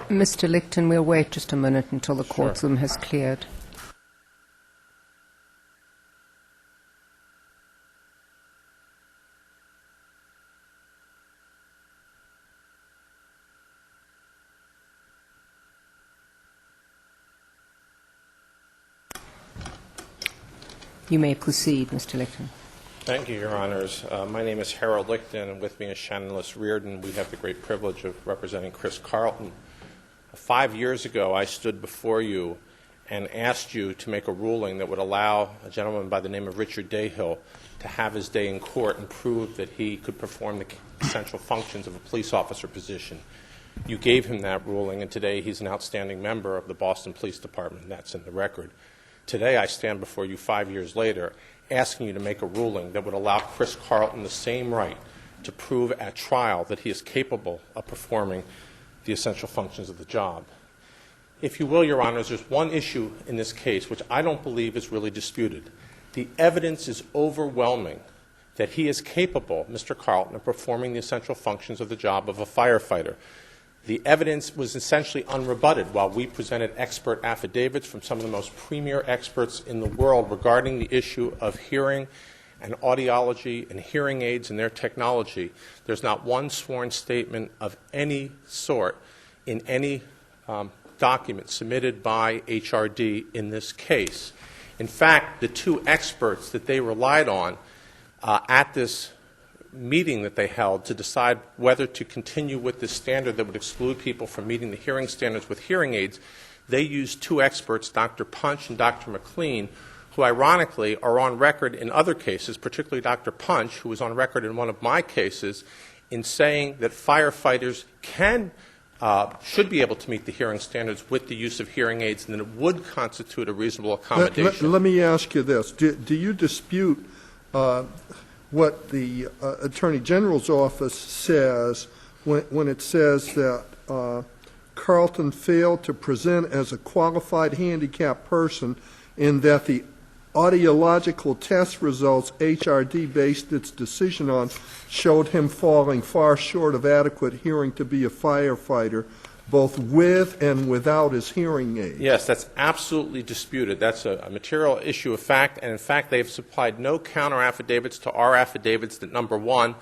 Mr. Licton, we'll wait just a minute until the courtroom has cleared. You may proceed, Mr. Licton. Thank you, Your Honors. My name is Harold Licton, and with me is Shannon Liss-Reardon. We have the great privilege of representing Chris Carleton. 5 years ago, I stood before you and asked you to make a ruling that would allow a gentleman by the name of Richard Dayhill to have his day in court and prove that he could perform the essential functions of a police officer position. You gave him that ruling, and today he's an outstanding member of the Boston Police Department, and that's in the record. Today, I stand before you 5 years later asking you to make a ruling that would allow Chris Carleton the same right to prove at trial that he is capable of performing the essential functions of the job. If you will, Your Honors, there's one issue in this case which I don't believe is really disputed. The evidence is overwhelming that he is capable, Mr. Carleton, of performing the essential functions of the job of a firefighter. The evidence was essentially unrebutted while we presented expert affidavits from some of the most premier experts in the world regarding the issue of hearing and audiology and hearing aids and their technology. There's not one sworn statement of any sort in any document submitted by HRD in this case. In fact, the two experts that they relied on at this meeting that they held to decide whether to continue with this standard that would exclude people from meeting the hearing standards with hearing aids, they used two experts, Dr. Punch and Dr. McLean, who ironically are on record in other cases, particularly Dr. Punch, who was on record in one of my cases, in saying that firefighters should be able to meet the hearing standards with the use of hearing aids, and that it would constitute a reasonable accommodation. Let me ask you this. Do you dispute what the Attorney General's office says when it says that Carleton failed to present as a qualified handicapped person, in that the audiological test results HRD based its decision on showed him falling far short of adequate hearing to be a firefighter, both with and without his hearing aid? Yes, that's absolutely disputed. That's a material issue of fact, and in fact they've supplied no counter affidavits to our affidavits that, number one,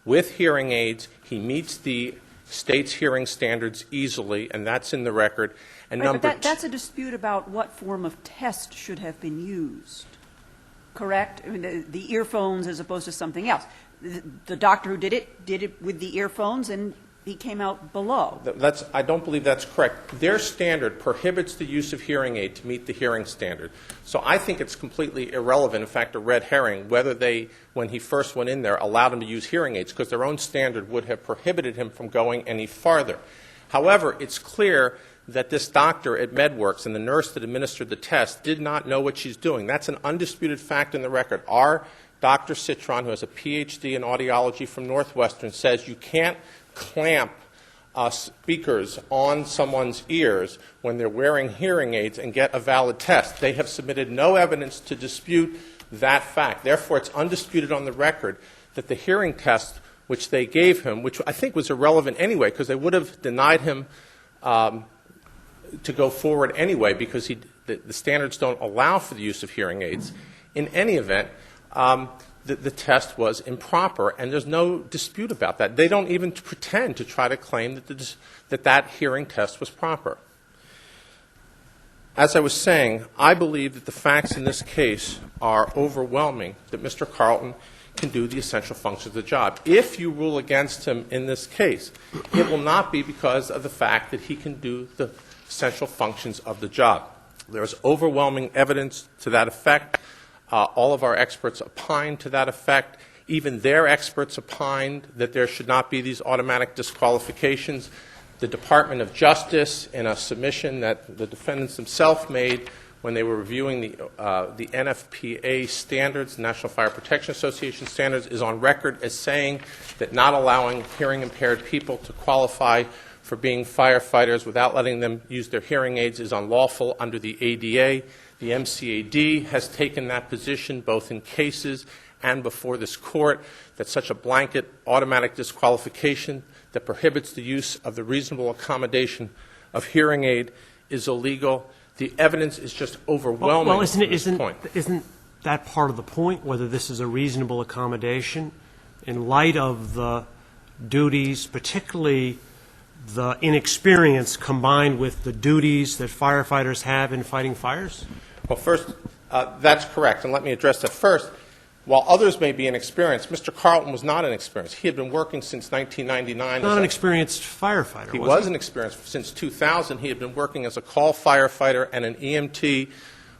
with hearing aids he meets the state's hearing standards easily, and that's in the record. And right, but that's a dispute about what form of test should have been used, correct? I mean, the earphones as opposed to something else. The doctor who did it with the earphones, and he came out below. I don't believe that's correct. Their standard prohibits the use of hearing aid to meet the hearing standard. So I think it's completely irrelevant, in fact a red herring, whether they, when he first went in there, allowed him to use hearing aids, because their own standard would have prohibited him from going any farther. However, it's clear that this doctor at MedWorks and the nurse that administered the test did not know what she's doing. That's an undisputed fact in the record. Our Dr. Citron, who has a Ph.D. in audiology from Northwestern, says you can't clamp speakers on someone's ears when they're wearing hearing aids and get a valid test. They have submitted no evidence to dispute that fact. Therefore, it's undisputed on the record that the hearing test which they gave him, which I think was irrelevant anyway, because they would have denied him to go forward anyway, because the standards don't allow for the use of hearing aids. In any event, the test was improper, and there's no dispute about that. They don't even pretend to try to claim that that hearing test was proper. As I was saying, I believe that the facts in this case are overwhelming, that Mr. Carleton can do the essential functions of the job. If you rule against him in this case, it will not be because of the fact that he can do the essential functions of the job. There is overwhelming evidence to that effect. All of our experts opined to that effect. Even their experts opined that there should not be these automatic disqualifications. The Department of Justice, in a submission that the defendants themselves made when they were reviewing the NFPA standards, National Fire Protection Association standards, is on record as saying that not allowing hearing impaired people to qualify for being firefighters without letting them use their hearing aids is unlawful under the ADA. The MCAD has taken that position both in cases and before this court, that such a blanket automatic disqualification that prohibits the use of the reasonable accommodation of hearing aid is illegal. The evidence is just overwhelming. Well, at this point. isn't that part of the point, whether this is a reasonable accommodation in light of the duties, particularly the inexperience combined with the duties that firefighters have in fighting fires? Well, first, that's correct, and let me address that first. While others may be inexperienced, Mr. Carleton was not inexperienced. He had been working since 1999. Not an experienced firefighter, He was wasn't experienced since 2000. He had been working as a call firefighter and an EMT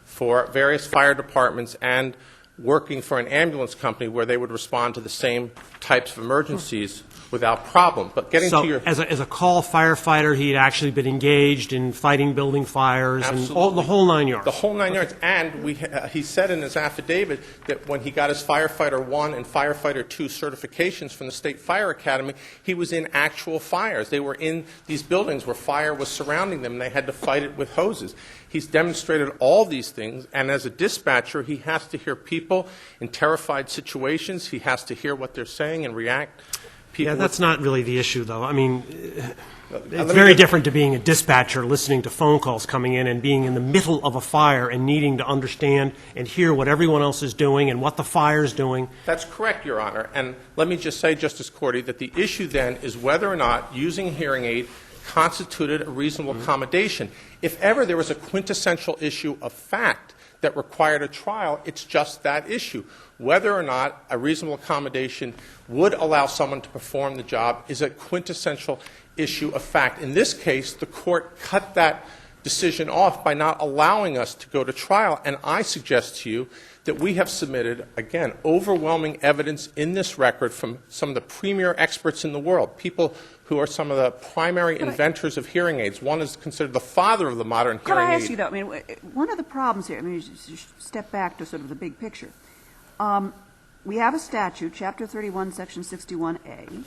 for various fire departments and working for an ambulance company where they would respond to the same types of emergencies without problem. But getting So to your... as a call firefighter, he had actually been engaged in fighting building fires and the whole 9 yards. The whole 9 yards. And he said in his affidavit that when he got his Firefighter 1 and Firefighter 2 certifications from the State Fire Academy, he was in actual fires. They were in these buildings where fire was surrounding them, and they had to fight it with hoses. He's demonstrated all these things, and as a dispatcher, he has to hear people in terrified situations. He has to hear what they're saying and react. Yeah, that's not really the issue, though. I mean, it's very different to being a dispatcher, listening to phone calls coming in and being in the middle of a fire and needing to understand and hear what everyone else is doing and what the fire's doing. That's correct, Your Honor. And let me just say, Justice Cordy, that the issue then is whether or not using a hearing aid constituted a reasonable accommodation. If ever there was a quintessential issue of fact that required a trial, it's just that issue. Whether or not a reasonable accommodation would allow someone to perform the job is a quintessential issue of fact. In this case, the court cut that decision off by not allowing us to go to trial, and I suggest to you that we have submitted, again, overwhelming evidence in this record from some of the premier experts in the world, people who are some of the primary inventors of hearing aids. One is considered the father of the modern hearing aid. Could I ask you, though, I mean, one of the problems here, I mean, just step back to sort of the big picture. We have a statute, Chapter 31, Section 61A.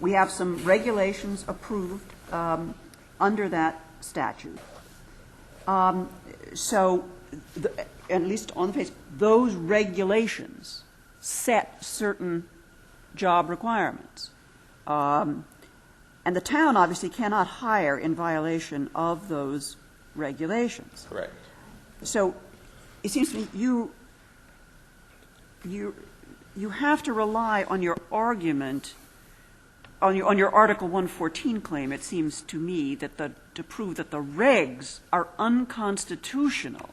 We have some regulations approved under that statute. So, at least on the face, those regulations set certain job requirements. And the town obviously cannot hire in violation of those regulations. Correct. So it seems to me you have to rely on your argument, on your Article 114 claim, it seems to me, that to prove that the regs are unconstitutional.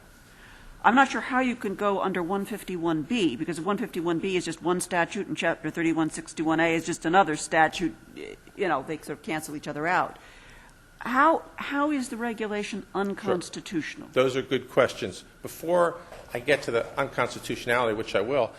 I'm not sure how you can go under 151B, because 151B is just one statute and Chapter 3161A is just another statute. You know, they sort of cancel each other out. How is the regulation unconstitutional? Sure. Those are good questions. Before I get to the unconstitutionality, which I will,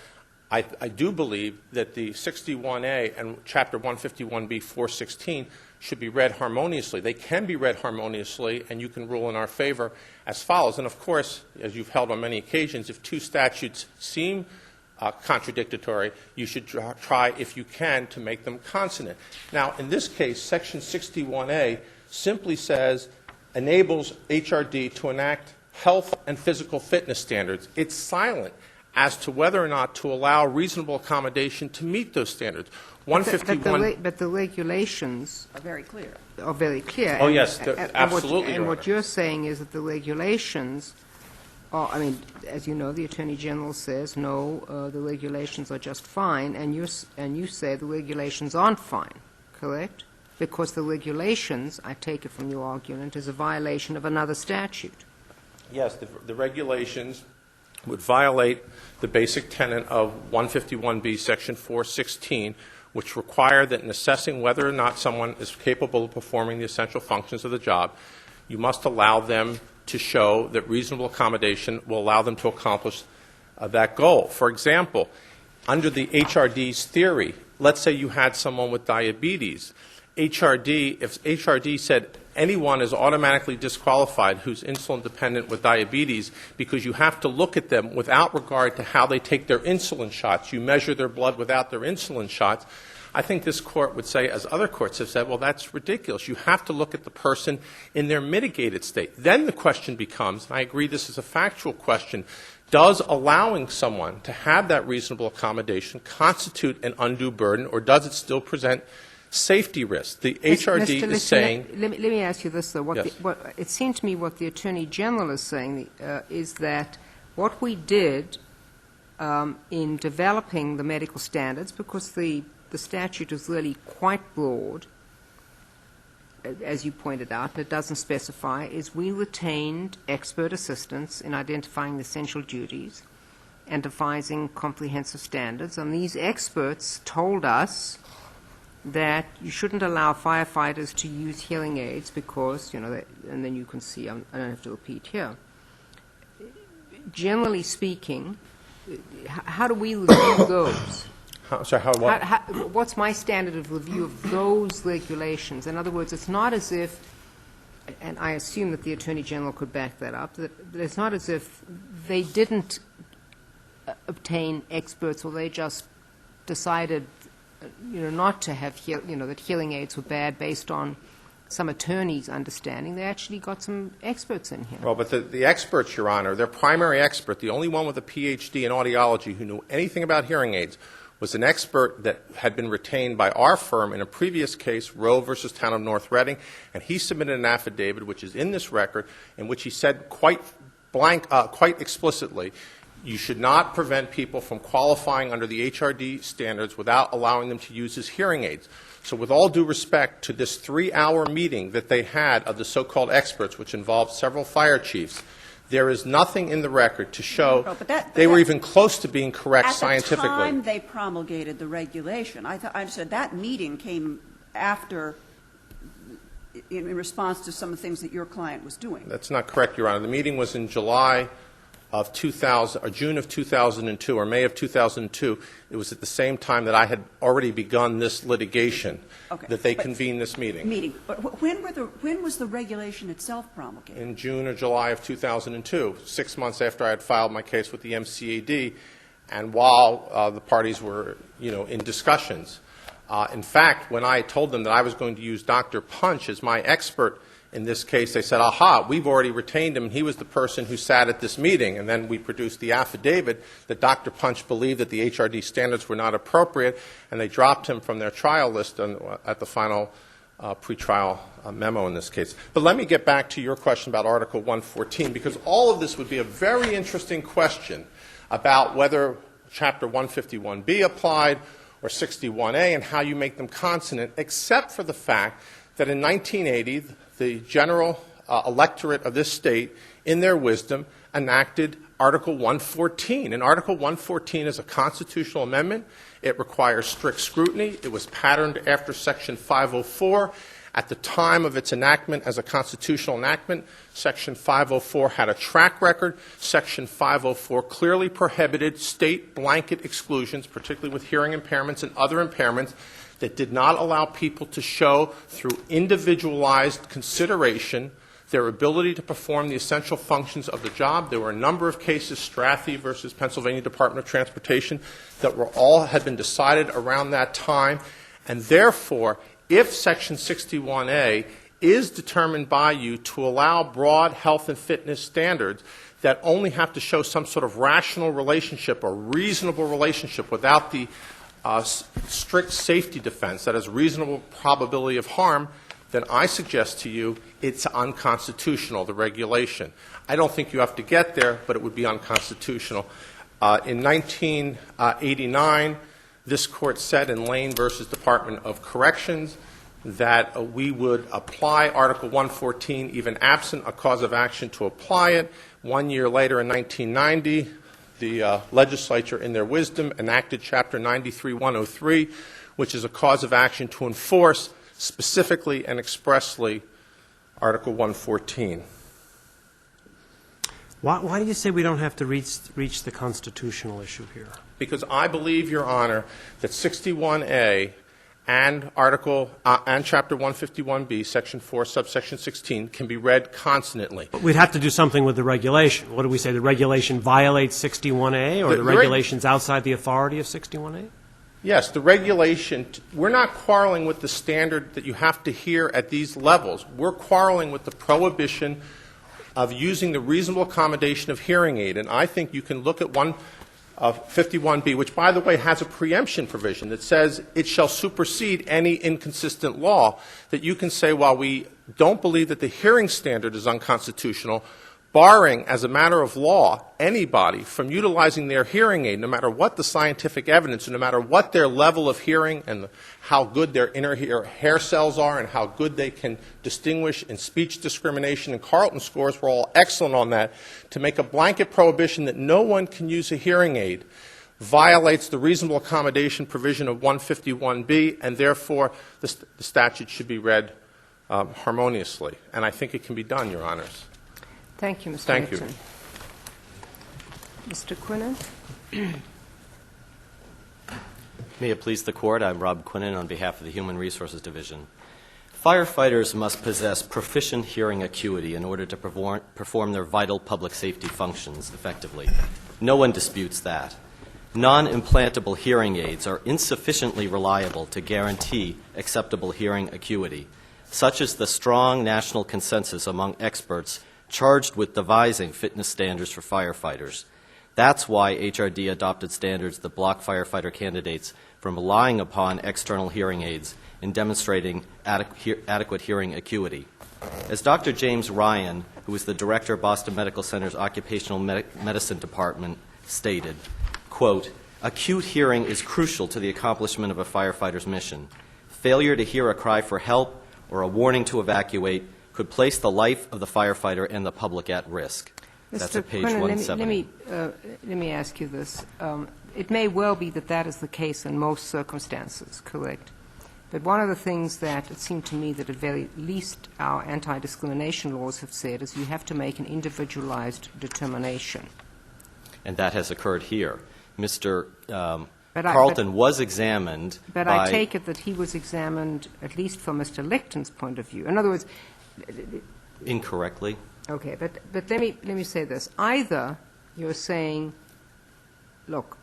I do believe that the 61A and Chapter 151B 416 should be read harmoniously. They can be read harmoniously, and you can rule in our favor as follows. And of course, as you've held on many occasions, if two statutes seem contradictory, you should try, if you can, to make them consonant. Now, in this case, Section 61A simply says, enables HRD to enact health and physical fitness standards. It's silent as to whether or not to allow reasonable accommodation to meet those standards. 151. But the regulations Are very clear. are very clear. Oh, yes, And absolutely, Your what Honor. you're saying is that the regulations are, I mean, as you know, the Attorney General says, no, the regulations are just fine, and you say the regulations aren't fine, correct? Because the regulations, I take it from your argument, is a violation of another statute. Yes, the regulations would violate the basic tenet of 151B, Section 416, which require that in assessing whether or not someone is capable of performing the essential functions of the job, you must allow them to show that reasonable accommodation will allow them to accomplish that goal. For example, under the HRD's theory, let's say you had someone with diabetes. If HRD said anyone is automatically disqualified who's insulin dependent with diabetes because you have to look at them without regard to how they take their insulin shots. You measure their blood without their insulin shots. I think this court would say, as other courts have said, well, that's ridiculous. You have to look at the person in their mitigated state. Then the question becomes, and I agree this is a factual question, does allowing someone to have that reasonable accommodation constitute an undue burden, or does it still present safety risks. The Mr. HRD Lichten, is saying... Let me ask you this, though. Yes. It seemed to me what the Attorney General is saying is that what we did in developing the medical standards, because the statute is really quite broad, as you pointed out, and it doesn't specify, is we retained expert assistance in identifying the essential duties and devising comprehensive standards. And these experts told us that you shouldn't allow firefighters to use hearing aids because, and then you can see, I don't have to repeat here. Generally speaking, how do we review those? What's my standard of review of those regulations? In other words, it's not as if, and I assume that the Attorney General could back that up, that it's not as if they didn't obtain experts or they just decided, not to have, that hearing aids were bad based on some attorney's understanding. They actually got some experts in here. Well, but the experts, Your Honor, their primary expert, the only one with a Ph.D. in audiology who knew anything about hearing aids, was an expert that had been retained by our firm in a previous case, Roe versus Town of North Reading, and he submitted an affidavit, which is in this record, in which he said quite explicitly, you should not prevent people from qualifying under the HRD standards without allowing them to use his hearing aids. So with all due respect to this 3-hour meeting that they had of the so-called experts, which involved several fire chiefs, there is nothing in the record to show they were even close to being correct scientifically. At the time they promulgated the regulation, I said that meeting came after, in response to some of the things that your client was doing. That's not correct, Your Honor. The meeting was in July of 2000, or June of 2002, or May of 2002. It was at the same time that I had already begun this litigation that they convened this meeting. But when was the regulation itself promulgated? In June or July of 2002, 6 months after I had filed my case with the MCAD, and while the parties were, in discussions. In fact, when I told them that I was going to use Dr. Punch as my expert in this case, they said, aha, we've already retained him, and he was the person who sat at this meeting. And then we produced the affidavit that Dr. Punch believed that the HRD standards were not appropriate, and they dropped him from their trial list at the final pretrial memo in this case. But let me get back to your question about Article 114, because all of this would be a very interesting question about whether Chapter 151B applied or 61A and how you make them consonant, except for the fact that in 1980, the general electorate of this state, in their wisdom, enacted Article 114. And Article 114 is a constitutional amendment. It requires strict scrutiny. It was patterned after Section 504. At the time of its enactment as a constitutional enactment, Section 504 had a track record. Section 504 clearly prohibited state blanket exclusions, particularly with hearing impairments and other impairments, that did not allow people to show through individualized consideration their ability to perform the essential functions of the job. There were a number of cases, Strathy versus Pennsylvania Department of Transportation, that had been decided around that time. And therefore, if Section 61A is determined by you to allow broad health and fitness standards that only have to show some sort of rational relationship or reasonable relationship without the strict safety defense that has reasonable probability of harm, then I suggest to you it's unconstitutional, the regulation. I don't think you have to get there, but it would be unconstitutional. In 1989, this court said in Lane versus Department of Corrections that we would apply Article 114 even absent a cause of action to apply it. 1 year later, in 1990, the legislature, in their wisdom, enacted Chapter 93-103, which is a cause of action to enforce specifically and expressly Article 114. Why do you say we don't have to reach the constitutional issue here? Because I believe, Your Honor, that 61A and Chapter 151B, Section 4, subsection 16, can be read consonantly. But we'd have to do something with the regulation. What do we say? The regulation violates 61A, or the regulation's outside the authority of 61A? Yes, the regulation, we're not quarreling with the standard that you have to hear at these levels. We're quarreling with the prohibition of using the reasonable accommodation of hearing aid. And I think you can look at of 51B, which, by the way, has a preemption provision that says it shall supersede any inconsistent law, that you can say, while we don't believe that the hearing standard is unconstitutional, barring, as a matter of law, anybody from utilizing their hearing aid, no matter what the scientific evidence, and no matter what their level of hearing and how good their inner hair cells are and how good they can distinguish in speech discrimination, and Carleton scores were all excellent on that, to make a blanket prohibition that no one can use a hearing aid violates the reasonable accommodation provision of 151B, and therefore the statute should be read harmoniously. And I think it can be done, Your Honors. Thank you, Mr. Thank you. Nixon. Mr. Quinnen? May it please the Court, I'm Rob Quinnen on behalf of the Human Resources Division. Firefighters must possess proficient hearing acuity in order to perform their vital public safety functions effectively. No one disputes that. Non-implantable hearing aids are insufficiently reliable to guarantee acceptable hearing acuity, such is the strong national consensus among experts charged with devising fitness standards for firefighters. That's why HRD adopted standards that block firefighter candidates from relying upon external hearing aids in demonstrating adequate hearing acuity. As Dr. James Ryan, who is the director of Boston Medical Center's Occupational Medicine Department, stated, quote, "Acute hearing is crucial to the accomplishment of a firefighter's mission. Failure to hear a cry for help or a warning to evacuate could place the life of the firefighter and the public at risk." That's at page Quinnen, 170. let me ask you this. It may well be that that is the case in most circumstances, correct? But one of the things that it seemed to me that at very least our anti-discrimination laws have said is you have to make an individualized determination. And that has occurred here. Mr. Carleton was examined But by... I take it that he was examined, at least from Mr. Lichten's point of view. In other words... Incorrectly. Okay, but let me say this. Either you're saying, look,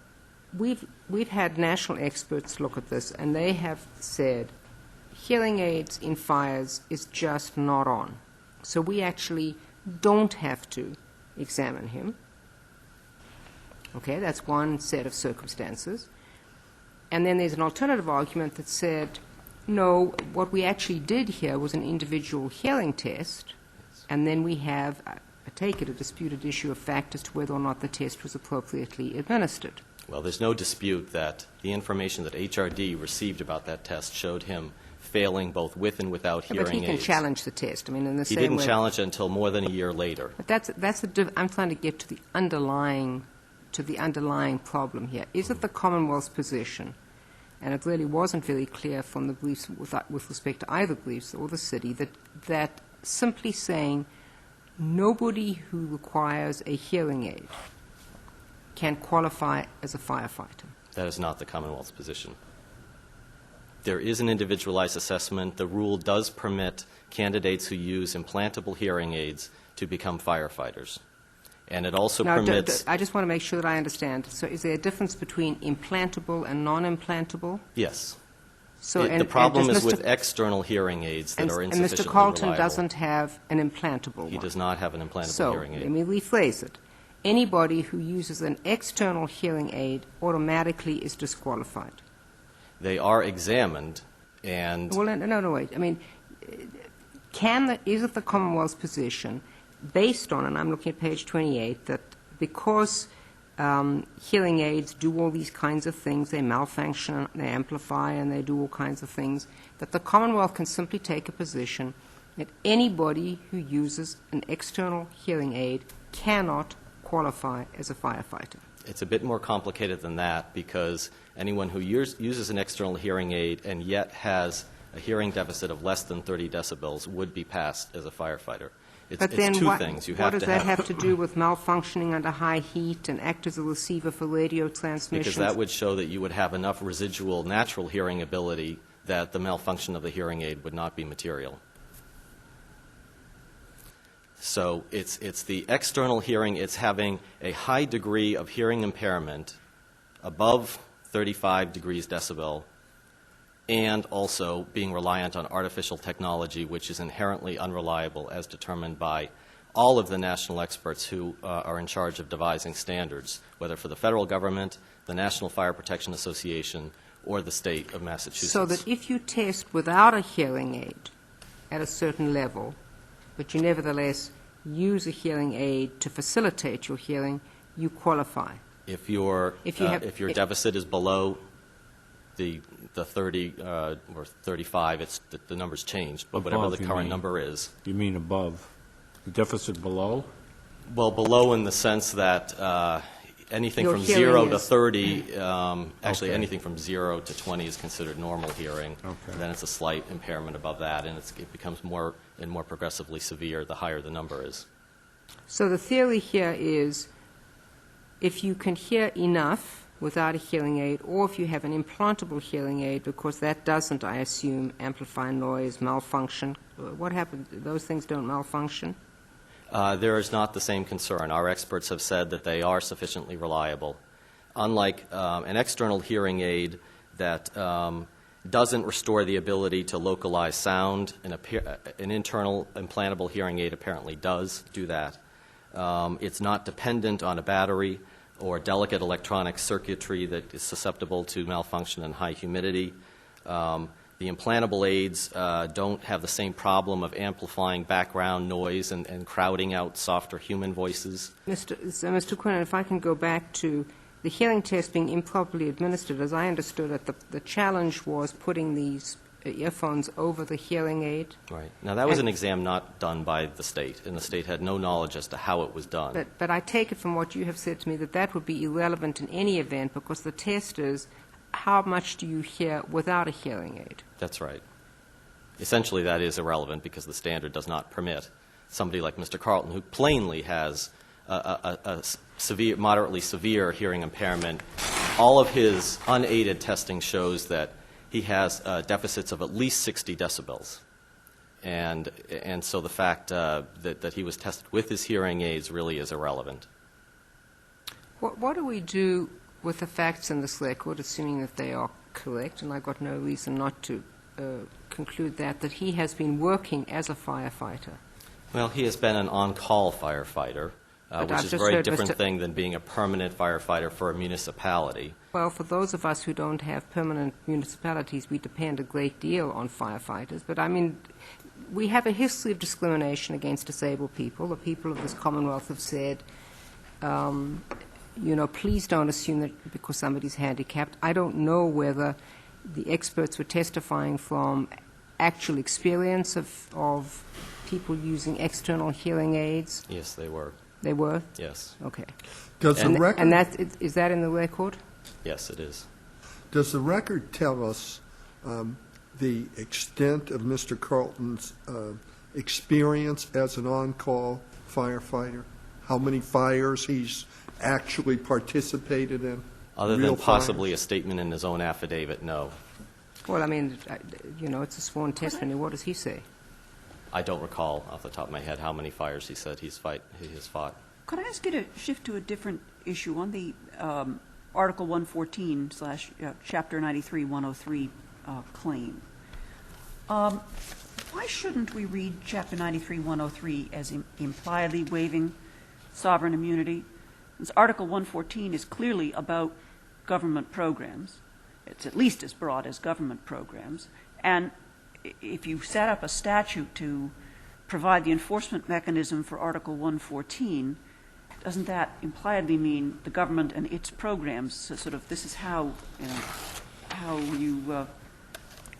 we've had national experts look at this, and they have said hearing aids in fires is just not on. So we actually don't have to examine him. Okay, that's one set of circumstances. And then there's an alternative argument that said, no, what we actually did here was an individual hearing test, and then we have, I take it, a disputed issue of fact as to whether or not the test was appropriately administered. Well, there's no dispute that the information that HRD received about that test showed him failing both with and without hearing aids. But he can challenge the test. I mean, in the He same didn't way. challenge it until more than a year later. But I'm trying to get to the underlying problem here. Is it the Commonwealth's position, and it really wasn't very clear from the briefs with respect to either briefs or the city, that simply saying nobody who requires a hearing aid can qualify as a firefighter? That is not the Commonwealth's position. There is an individualized assessment. The rule does permit candidates who use implantable hearing aids to become firefighters. And it also permits... I just want to make sure that I understand. So is there a difference between implantable and non-implantable? Yes. So, The problem is with external hearing aids that are insufficiently And Mr. Carleton reliable. doesn't have an implantable one. He does not have an implantable So, hearing aid. let me rephrase it. Anybody who uses an external hearing aid automatically is disqualified. They are examined, and... Well, no, wait. I mean, is it the Commonwealth's position, based on, and I'm looking at page 28, that because hearing aids do all these kinds of things, they malfunction, they amplify, and they do all kinds of things, that the Commonwealth can simply take a position that anybody who uses an external hearing aid cannot qualify as a firefighter? It's a bit more complicated than that, because anyone who uses an external hearing aid and yet has a hearing deficit of less than 30 decibels would be passed as a firefighter. It's two things. What does that have to do with malfunctioning under high heat and act as a receiver for radio transmissions? Because that would show that you would have enough residual natural hearing ability that the malfunction of the hearing aid would not be material. So it's the external hearing. It's having a high degree of hearing impairment above 35 degrees decibel, and also being reliant on artificial technology, which is inherently unreliable as determined by all of the national experts who are in charge of devising standards, whether for the federal government, the National Fire Protection Association, or the state of Massachusetts. So that if you test without a hearing aid at a certain level, but you nevertheless use a hearing aid to facilitate your hearing, you qualify. If your deficit is below the 30 or 35, the number's changed, but whatever Above, the you current mean. number is. You mean above? The deficit below? Well, below in the sense that anything Your from hearing 0 to is- 30, actually Okay. anything from 0 to 20 is considered normal hearing. Okay. And then it's a slight impairment above that, and it becomes more and more progressively severe the higher the number is. So the theory here is if you can hear enough without a hearing aid, or if you have an implantable hearing aid, because that doesn't, I assume, amplify noise, malfunction. What happens? Those things don't malfunction? There is not the same concern. Our experts have said that they are sufficiently reliable. Unlike an external hearing aid that doesn't restore the ability to localize sound, an internal implantable hearing aid apparently does do that. It's not dependent on a battery or delicate electronic circuitry that is susceptible to malfunction in high humidity. The implantable aids don't have the same problem of amplifying background noise and crowding out softer human voices. Mr. Quinn, if I can go back to the hearing test being improperly administered, as I understood it, the challenge was putting these earphones over the hearing aid. Right. Now, that was an exam not done by the state, and the state had no knowledge as to how it was done. But I take it from what you have said to me that that would be irrelevant in any event, because the test is how much do you hear without a hearing aid? That's right. Essentially, that is irrelevant because the standard does not permit somebody like Mr. Carleton, who plainly has a severe, moderately severe hearing impairment. All of his unaided testing shows that he has deficits of at least 60 decibels. And so the fact that he was tested with his hearing aids really is irrelevant. What do we do with the facts in this record, assuming that they are correct, and I've got no reason not to conclude that he has been working as a firefighter? Well, he has been an on-call firefighter, which I've is a just very heard different Mr. thing than being a permanent firefighter for a municipality. Well, for those of us who don't have permanent municipalities, we depend a great deal on firefighters. But, I mean, we have a history of discrimination against disabled people. The people of this Commonwealth have said, please don't assume that because somebody's handicapped. I don't know whether the experts were testifying from actual experience of people using external hearing aids. Yes, they were. They were? Yes. Okay. Does the record? And is that in the record? Yes, it is. Does the record tell us the extent of Mr. Carleton's experience as an on-call firefighter? How many fires he's actually participated in? Other Real than possibly fires? a statement in his own affidavit, no. Well, I mean, it's a sworn testimony. What does he say? I don't recall off the top of my head how many fires he said he has fought. Could I ask you to shift to a different issue on the Article 114 / Chapter 93, 103 claim? Why shouldn't we read Chapter 93, 103 as impliedly waiving sovereign immunity? Since Article 114 is clearly about government programs. It's at least as broad as government programs. And if you set up a statute to provide the enforcement mechanism for Article 114, doesn't that impliedly mean the government and its programs, so sort of this is how you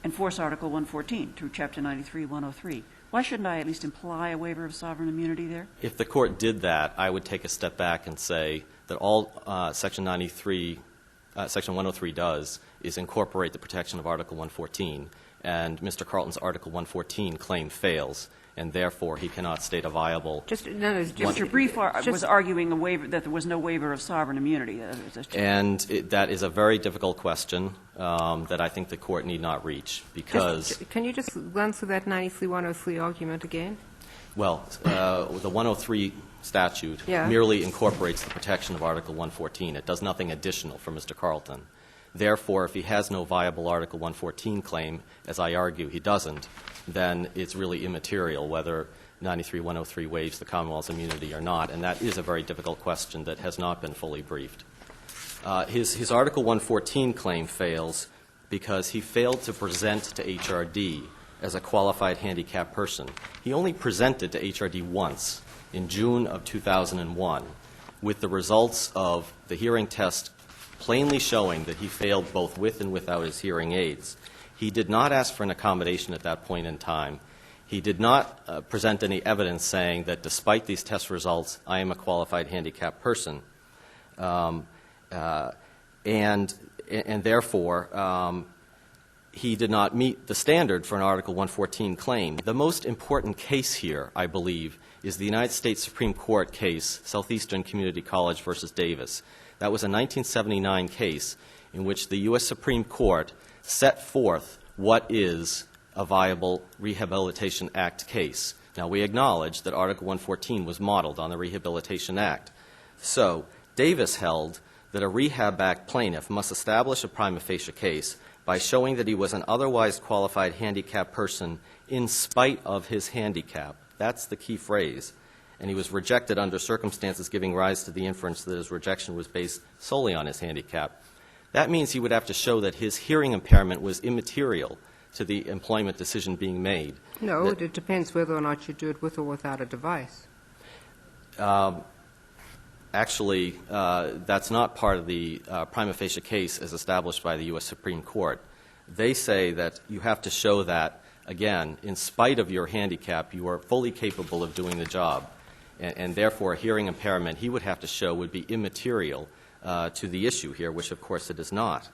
enforce Article 114 through Chapter 93, 103? Why shouldn't I at least imply a waiver of sovereign immunity there? If the court did that, I would take a step back and say that all Section 103 does is incorporate the protection of Article 114, and Mr. Carleton's Article 114 claim fails, and therefore he cannot state a viable. Your brief was arguing a waiver, that there was no waiver of sovereign immunity. And that is a very difficult question that I think the court need not reach, because Can you just run through that 93-103 argument again? well, the 103 statute Yeah. merely incorporates the protection of Article 114. It does nothing additional for Mr. Carleton. Therefore, if he has no viable Article 114 claim, as I argue he doesn't, then it's really immaterial whether 93-103 waives the Commonwealth's immunity or not, and that is a very difficult question that has not been fully briefed. His Article 114 claim fails because he failed to present to HRD as a qualified handicapped person. He only presented to HRD once in June of 2001 with the results of the hearing test plainly showing that he failed both with and without his hearing aids. He did not ask for an accommodation at that point in time. He did not present any evidence saying that despite these test results, I am a qualified handicapped person. And therefore, he did not meet the standard for an Article 114 claim. The most important case here, I believe, is the United States Supreme Court case, Southeastern Community College versus Davis. That was a 1979 case in which the U.S. Supreme Court set forth what is a viable Rehabilitation Act case. Now, we acknowledge that Article 114 was modeled on the Rehabilitation Act. So, Davis held that a Rehab Act plaintiff must establish a prima facie case by showing that he was an otherwise qualified handicapped person in spite of his handicap. That's the key phrase. And he was rejected under circumstances giving rise to the inference that his rejection was based solely on his handicap. That means he would have to show that his hearing impairment was immaterial to the employment decision being made. No, it depends whether or not you do it with or without a device. Actually, that's not part of the prima facie case as established by the U.S. Supreme Court. They say that you have to show that, again, in spite of your handicap, you are fully capable of doing the job. And therefore, a hearing impairment he would have to show would be immaterial to the issue here, which, of course, it is not.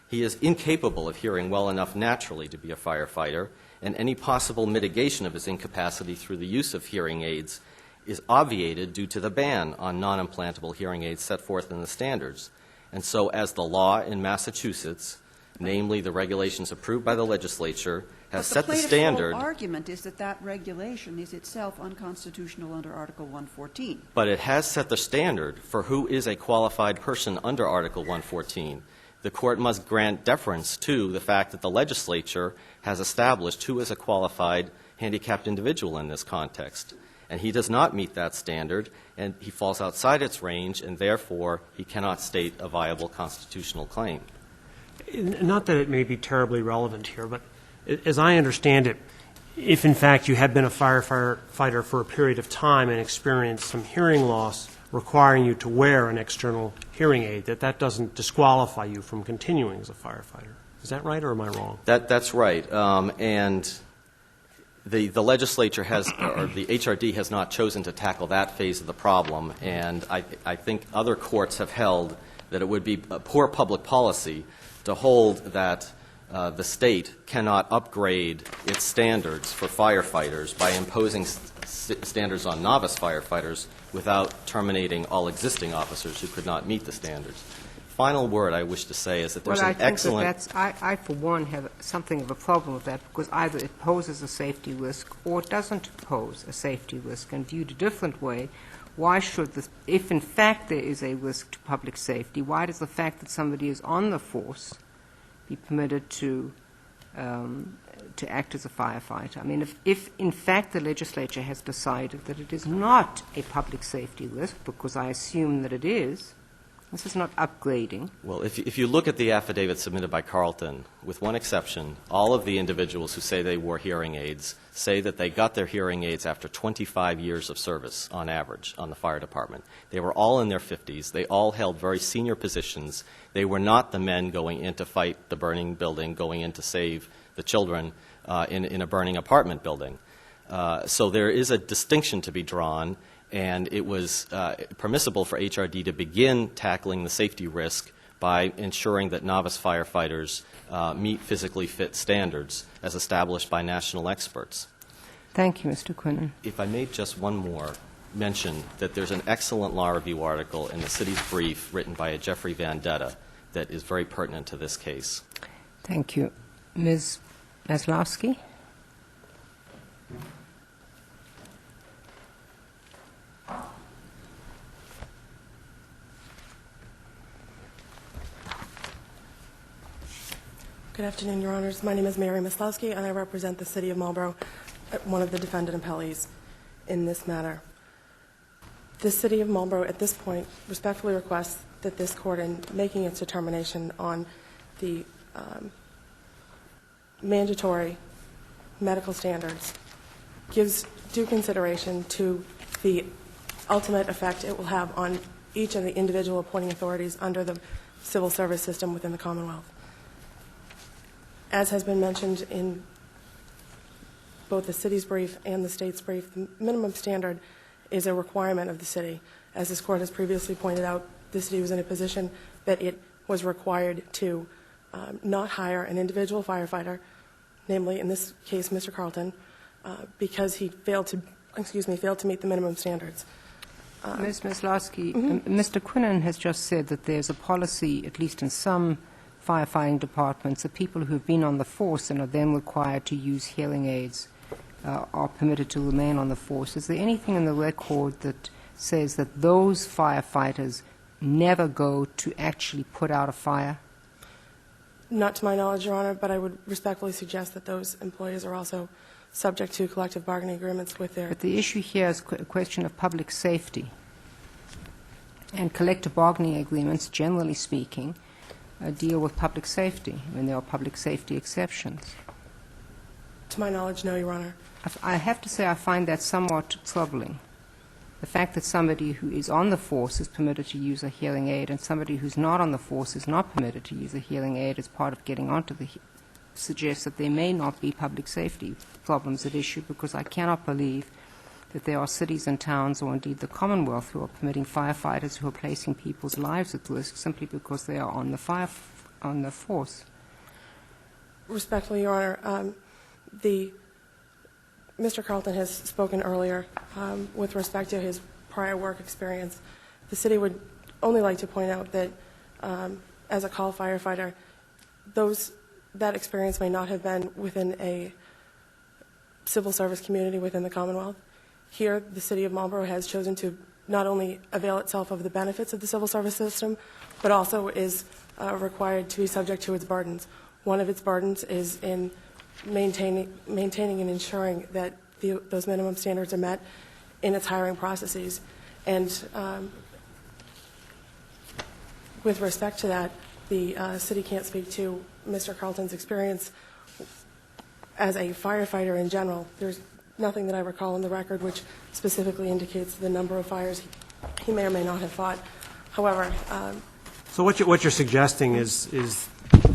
He is incapable of hearing well enough naturally to be a firefighter, and any possible mitigation of his incapacity through the use of hearing aids is obviated due to the ban on non-implantable hearing aids set forth in the standards. And so as the law in Massachusetts, namely the regulations approved by the legislature, has set the standard. But the plaintiff's whole argument is that that regulation is itself unconstitutional under Article 114. But it has set the standard for who is a qualified person under Article 114. The Court must grant deference to the fact that the legislature has established who is a qualified handicapped individual in this context. And he does not meet that standard, and he falls outside its range, and therefore he cannot state a viable constitutional claim. Not that it may be terribly relevant here, but as I understand it, if in fact you had been a firefighter for a period of time and experienced some hearing loss requiring you to wear an external hearing aid, that doesn't disqualify you from continuing as a firefighter. Is that right, or am I wrong? That's right. And the legislature has, or the HRD has not chosen to tackle that phase of the problem, and I think other courts have held that it would be a poor public policy to hold that the state cannot upgrade its standards for firefighters by imposing standards on novice firefighters without terminating all existing officers who could not meet the standards. Final word I wish to say is that there's an excellent... I, for one, have something of a problem with that, because either it poses a safety risk or it doesn't pose a safety risk. And viewed a different way, why should this, if in fact there is a risk to public safety, why does the fact that somebody is on the force be permitted to act as a firefighter? I mean, if in fact the legislature has decided that it is not a public safety risk, because I assume that it is, this is not upgrading. Well, if you look at the affidavit submitted by Carleton, with one exception, all of the individuals who say they wore hearing aids say that they got their hearing aids after 25 years of service on average on the fire department. They were all in their 50s. They all held very senior positions. They were not the men going in to fight the burning building, going in to save the children in a burning apartment building. So there is a distinction to be drawn, and it was permissible for HRD to begin tackling the safety risk by ensuring that novice firefighters meet physically fit standards as established by national experts. Thank you, Mr. Quinnen. If I may just one more mention that there's an excellent law review article in the city's brief written by a Jeffrey Vandetta that is very pertinent to this case. Thank you. Ms. Maslowski? Good afternoon, Your Honors. My name is Mary Maslowski, and I represent the City of Marlborough, one of the defendant appellees. in this matter. The City of Marlborough, at this point, respectfully requests that this court, in making its determination on the mandatory medical standards, gives due consideration to the ultimate effect it will have on each of the individual appointing authorities under the civil service system within the Commonwealth. As has been mentioned in both the city's brief and the state's brief, the minimum standard is a requirement of the city. As this court has previously pointed out, the city was in a position that it was required to not hire an individual firefighter, namely in this case Mr. Carleton, because he failed to meet the minimum standards. Ms. Lasky, Mr. Quinnen has just said that there's a policy, at least in some firefighting departments, that people who have been on the force and are then required to use hearing aids are permitted to remain on the force. Is there anything in the record that says that those firefighters never go to actually put out a fire? Not to my knowledge, Your Honor, but I would respectfully suggest that those employees are also subject to collective bargaining agreements with their... But the issue here is a question of public safety. And collective bargaining agreements, generally speaking, deal with public safety when there are public safety exceptions. To my knowledge, no, Your Honor. I have to say I find that somewhat troubling. The fact that somebody who is on the force is permitted to use a hearing aid and somebody who's not on the force is not permitted to use a hearing aid as part of getting onto the suggests that there may not be public safety problems at issue, because I cannot believe that there are cities and towns, or indeed the Commonwealth, who are permitting firefighters who are placing people's lives at risk simply because they are on the force. Respectfully, Your Honor, Mr. Carleton has spoken earlier with respect to his prior work experience. The city would only like to point out that as a call firefighter, that experience may not have been within a civil service community within the Commonwealth. Here, the City of Marlborough has chosen to not only avail itself of the benefits of the civil service system, but also is required to be subject to its burdens. One of its burdens is in maintaining and ensuring that those minimum standards are met in its hiring processes. And with respect to that, the city can't speak to Mr. Carleton's experience as a firefighter in general. There's nothing that I recall in the record which specifically indicates the number of fires he may or may not have fought. However... So what you're suggesting is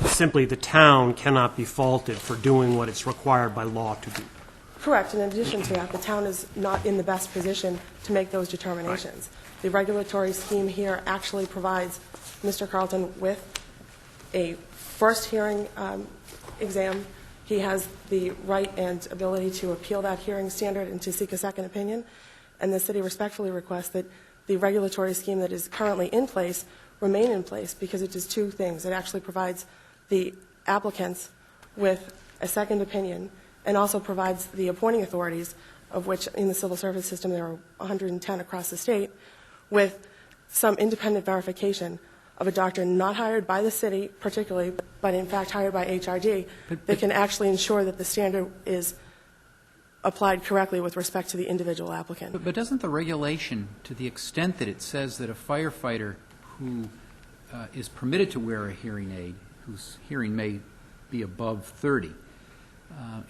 simply the town cannot be faulted for doing what it's required by law to do. Correct. In addition to that, the town is not in the best position to make those determinations. Right. The regulatory scheme here actually provides Mr. Carleton with a first hearing exam. He has the right and ability to appeal that hearing standard and to seek a second opinion. And the city respectfully requests that the regulatory scheme that is currently in place remain in place, because it does two things. It actually provides the applicants with a second opinion and also provides the appointing authorities, of which in the civil service system there are 110 across the state, with some independent verification of a doctor not hired by the city particularly, but in fact hired by HRD, that can actually ensure that the standard is applied correctly with respect to the individual applicant. But doesn't the regulation, to the extent that it says that a firefighter who is permitted to wear a hearing aid, whose hearing may be above 30,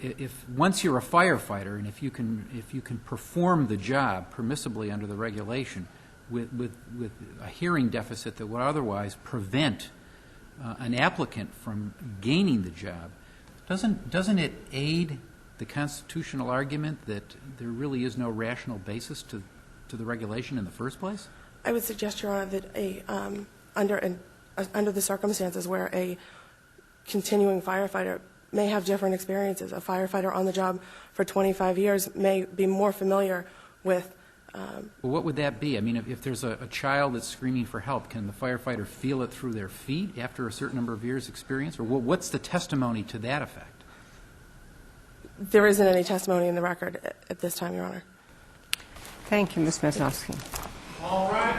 if once you're a firefighter and if you can perform the job permissibly under the regulation with a hearing deficit that would otherwise prevent an applicant from gaining the job, doesn't it aid the constitutional argument that there really is no rational basis to the regulation in the first place? I would suggest, Your Honor, that under the circumstances where a continuing firefighter may have different experiences, a firefighter on the job for 25 years may be more familiar with... Well, what would that be? I mean, if there's a child that's screaming for help, can the firefighter feel it through their feet after a certain number of years' experience? Or what's the testimony to that effect? There isn't any testimony in the record at this time, Your Honor. Thank you, Ms. Maslowski. All right.